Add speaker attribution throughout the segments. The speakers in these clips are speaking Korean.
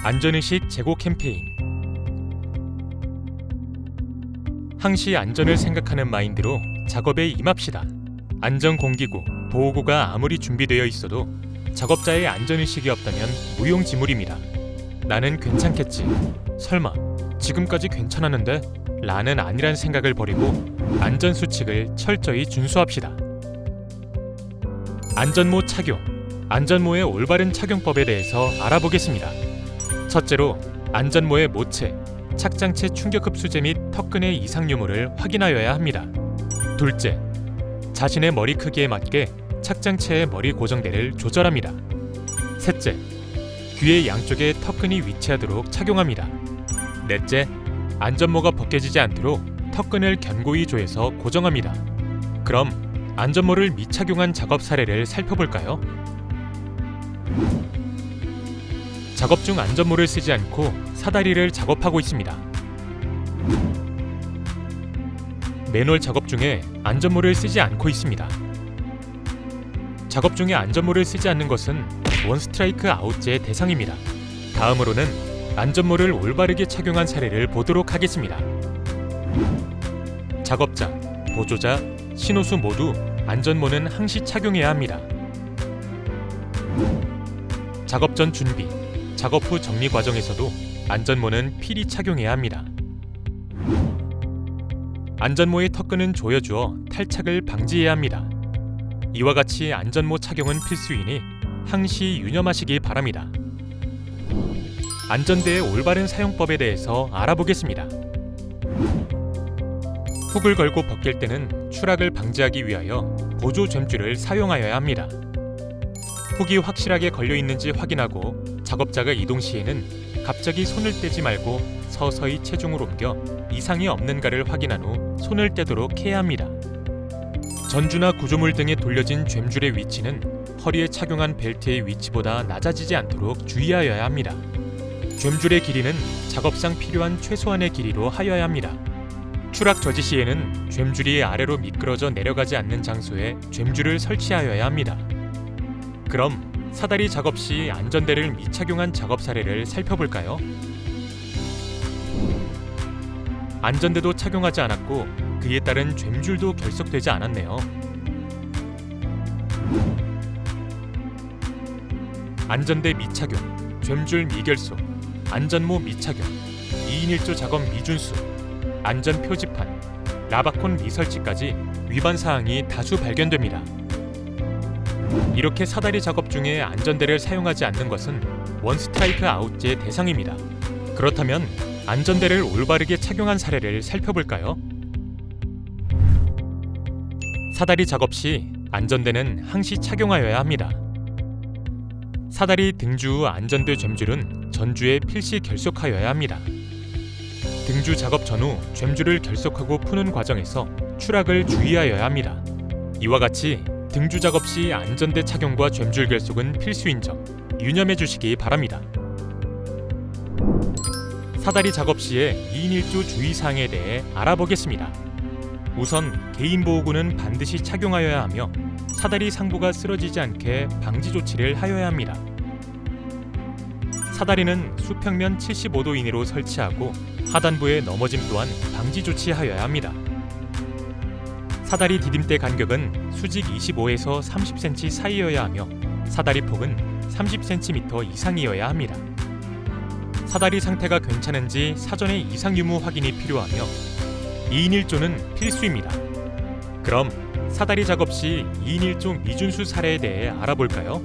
Speaker 1: 안전의식 제고 캠페인. 항시 안전을 생각하는 마인드로 작업에 임합시다. 안전공기구, 보호구가 아무리 준비되어 있어도 작업자의 안전의식이 없다면 무용지물입니다. 나는 괜찮겠지, 설마, 지금까지 괜찮았는데? 라는 아니란 생각을 버리고 안전수칙을 철저히 준수합시다. 안전모 착용. 안전모의 올바른 착용법에 대해서 알아보겠습니다. 첫째로, 안전모의 모체, 착장체 충격흡수제 및 턱끈의 이상 유무를 확인하여야 합니다. 둘째, 자신의 머리 크기에 맞게 착장체의 머리 고정대를 조절합니다. 셋째, 귀의 양쪽에 턱끈이 위치하도록 착용합니다. 넷째, 안전모가 벗겨지지 않도록 턱끈을 견고히 조여서 고정합니다. 그럼 안전모를 미착용한 작업 사례를 살펴볼까요? 작업 중 안전모를 쓰지 않고 사다리를 작업하고 있습니다. 매놀 작업 중에 안전모를 쓰지 않고 있습니다. 작업 중에 안전모를 쓰지 않는 것은 원스트라이크 아웃제 대상입니다. 다음으로는 안전모를 올바르게 착용한 사례를 보도록 하겠습니다. 작업자, 보조자, 신호수 모두 안전모는 항시 착용해야 합니다. 작업 전 준비, 작업 후 정리 과정에서도 안전모는 필히 착용해야 합니다. 안전모의 턱끈은 조여주어 탈착을 방지해야 합니다. 이와 같이 안전모 착용은 필수이니 항시 유념하시기 바랍니다. 안전대의 올바른 사용법에 대해서 알아보겠습니다. 훅을 걸고 벗길 때는 추락을 방지하기 위하여 보조 젬줄을 사용하여야 합니다. 훅이 확실하게 걸려 있는지 확인하고 작업자가 이동 시에는 갑자기 손을 떼지 말고 서서히 체중을 옮겨 이상이 없는가를 확인한 후 손을 떼도록 해야 합니다. 전주나 구조물 등에 돌려진 젬줄의 위치는 허리에 착용한 벨트의 위치보다 낮아지지 않도록 주의하여야 합니다. 젬줄의 길이는 작업상 필요한 최소한의 길이로 하여야 합니다. 추락 저지 시에는 젬줄이 아래로 미끄러져 내려가지 않는 장소에 젬줄을 설치하여야 합니다. 그럼 사다리 작업 시 안전대를 미착용한 작업 사례를 살펴볼까요? 안전대도 착용하지 않았고 그에 따른 젬줄도 결속되지 않았네요. 안전대 미착용, 젬줄 미결속, 안전모 미착용, 2인 1조 작업 미준수, 안전표지판, 라바콘 미설치까지 위반 사항이 다수 발견됩니다. 이렇게 사다리 작업 중에 안전대를 사용하지 않는 것은 원스트라이크 아웃제 대상입니다. 그렇다면 안전대를 올바르게 착용한 사례를 살펴볼까요? 사다리 작업 시 안전대는 항시 착용하여야 합니다. 사다리 등주 후 안전대 젬줄은 전주에 필시 결속하여야 합니다. 등주 작업 전후 젬줄을 결속하고 푸는 과정에서 추락을 주의하여야 합니다. 이와 같이 등주 작업 시 안전대 착용과 젬줄 결속은 필수인 점 유념해 주시기 바랍니다. 사다리 작업 시의 2인 1조 주의사항에 대해 알아보겠습니다. 우선 개인 보호구는 반드시 착용하여야 하며 사다리 상부가 쓰러지지 않게 방지 조치를 하여야 합니다. 사다리는 수평면 75도 이내로 설치하고 하단부의 넘어짐 또한 방지 조치하여야 합니다. 사다리 디딤대 간격은 수직 25에서 30cm 사이여야 하며 사다리 폭은 30cm 이상이어야 합니다. 사다리 상태가 괜찮은지 사전에 이상 유무 확인이 필요하며 2인 1조는 필수입니다. 그럼 사다리 작업 시 2인 1조 미준수 사례에 대해 알아볼까요?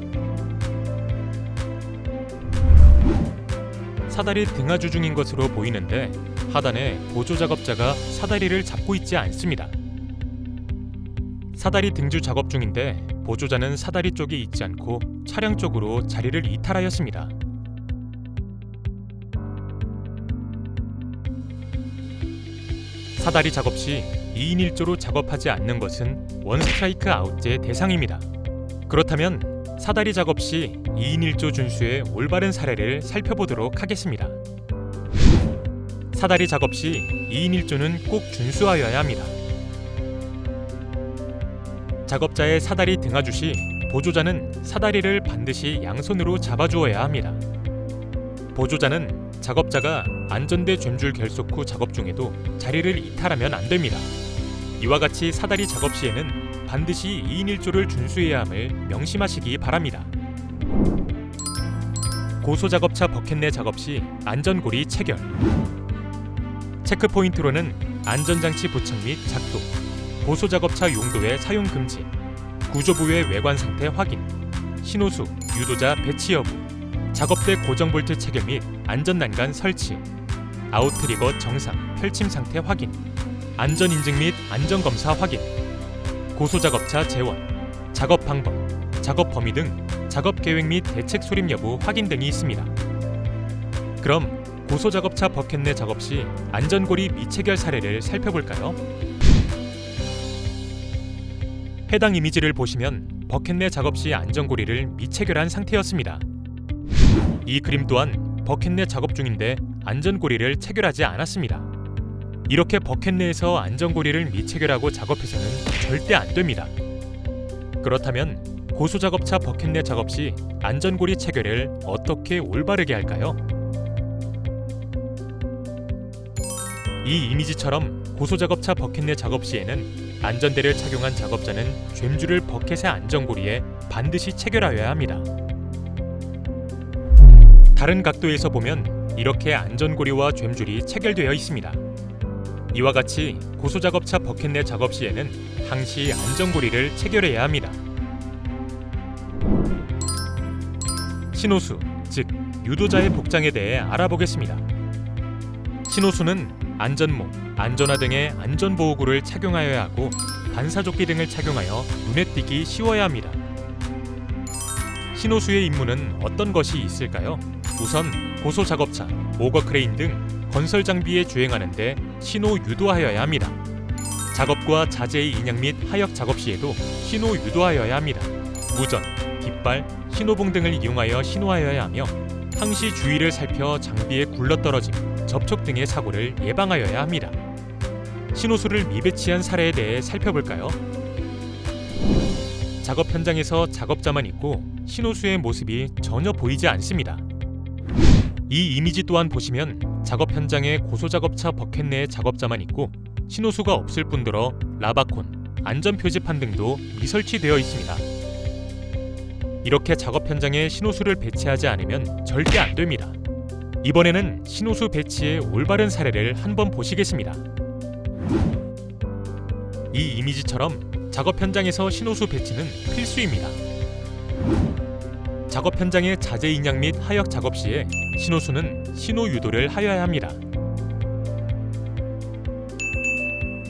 Speaker 1: 사다리 등하주 중인 것으로 보이는데 하단에 보조 작업자가 사다리를 잡고 있지 않습니다. 사다리 등주 작업 중인데 보조자는 사다리 쪽에 있지 않고 차량 쪽으로 자리를 이탈하였습니다. 사다리 작업 시 2인 1조로 작업하지 않는 것은 원스트라이크 아웃제 대상입니다. 그렇다면 사다리 작업 시 2인 1조 준수의 올바른 사례를 살펴보도록 하겠습니다. 사다리 작업 시 2인 1조는 꼭 준수하여야 합니다. 작업자의 사다리 등하주 시 보조자는 사다리를 반드시 양손으로 잡아주어야 합니다. 보조자는 작업자가 안전대 젬줄 결속 후 작업 중에도 자리를 이탈하면 안 됩니다. 이와 같이 사다리 작업 시에는 반드시 2인 1조를 준수해야 함을 명심하시기 바랍니다. 고소작업차 버켓 내 작업 시 안전고리 체결. 체크포인트로는 안전장치 부착 및 작동, 고소작업차 용도의 사용 금지, 구조부의 외관 상태 확인, 신호수, 유도자 배치 여부, 작업대 고정 볼트 체결 및 안전난간 설치, 아웃트리거 정상, 펼침 상태 확인, 안전 인증 및 안전검사 확인, 고소작업차 재원, 작업 방법, 작업 범위 등 작업 계획 및 대책 수립 여부 확인 등이 있습니다. 그럼 고소작업차 버켓 내 작업 시 안전고리 미체결 사례를 살펴볼까요? 해당 이미지를 보시면 버켓 내 작업 시 안전고리를 미체결한 상태였습니다. 이 그림 또한 버켓 내 작업 중인데 안전고리를 체결하지 않았습니다. 이렇게 버켓 내에서 안전고리를 미체결하고 작업해서는 절대 안 됩니다. 그렇다면 고소작업차 버켓 내 작업 시 안전고리 체결을 어떻게 올바르게 할까요? 이 이미지처럼 고소작업차 버켓 내 작업 시에는 안전대를 착용한 작업자는 젬줄을 버켓의 안전고리에 반드시 체결하여야 합니다. 다른 각도에서 보면 이렇게 안전고리와 젬줄이 체결되어 있습니다. 이와 같이 고소작업차 버켓 내 작업 시에는 항시 안전고리를 체결해야 합니다. 신호수, 즉 유도자의 복장에 대해 알아보겠습니다. 신호수는 안전모, 안전화 등의 안전보호구를 착용하여야 하고 반사조끼 등을 착용하여 눈에 띄기 쉬워야 합니다. 신호수의 임무는 어떤 것이 있을까요? 우선 고소작업차, 오거크레인 등 건설 장비에 주행하는데 신호 유도하여야 합니다. 작업과 자재의 인양 및 하역 작업 시에도 신호 유도하여야 합니다. 무전, 깃발, 신호봉 등을 이용하여 신호하여야 하며 항시 주위를 살펴 장비에 굴러떨어짐, 접촉 등의 사고를 예방하여야 합니다. 신호수를 미배치한 사례에 대해 살펴볼까요? 작업 현장에서 작업자만 있고 신호수의 모습이 전혀 보이지 않습니다. 이 이미지 또한 보시면 작업 현장에 고소작업차 버켓 내에 작업자만 있고 신호수가 없을 뿐더러 라바콘, 안전표지판 등도 미설치되어 있습니다. 이렇게 작업 현장에 신호수를 배치하지 않으면 절대 안 됩니다. 이번에는 신호수 배치의 올바른 사례를 한번 보시겠습니다. 이 이미지처럼 작업 현장에서 신호수 배치는 필수입니다. 작업 현장의 자재 인양 및 하역 작업 시에 신호수는 신호 유도를 하여야 합니다.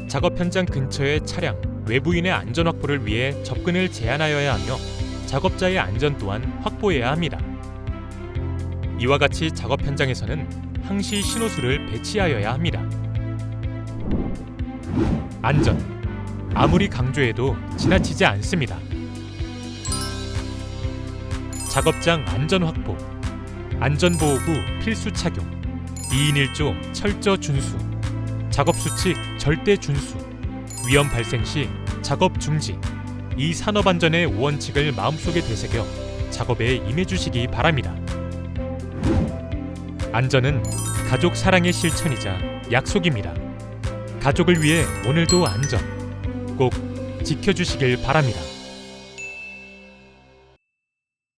Speaker 1: 작업 현장 근처의 차량, 외부인의 안전 확보를 위해 접근을 제한하여야 하며 작업자의 안전 또한 확보해야 합니다. 이와 같이 작업 현장에서는 항시 신호수를 배치하여야 합니다. 안전, 아무리 강조해도 지나치지 않습니다. 작업장 안전 확보, 안전보호구 필수 착용, 2인 1조 철저 준수, 작업 수칙 절대 준수, 위험 발생 시 작업 중지, 이 산업안전의 5원칙을 마음속에 되새겨 작업에 임해주시기 바랍니다. 안전은 가족 사랑의 실천이자 약속입니다. 가족을 위해 오늘도 안전 꼭 지켜주시길 바랍니다.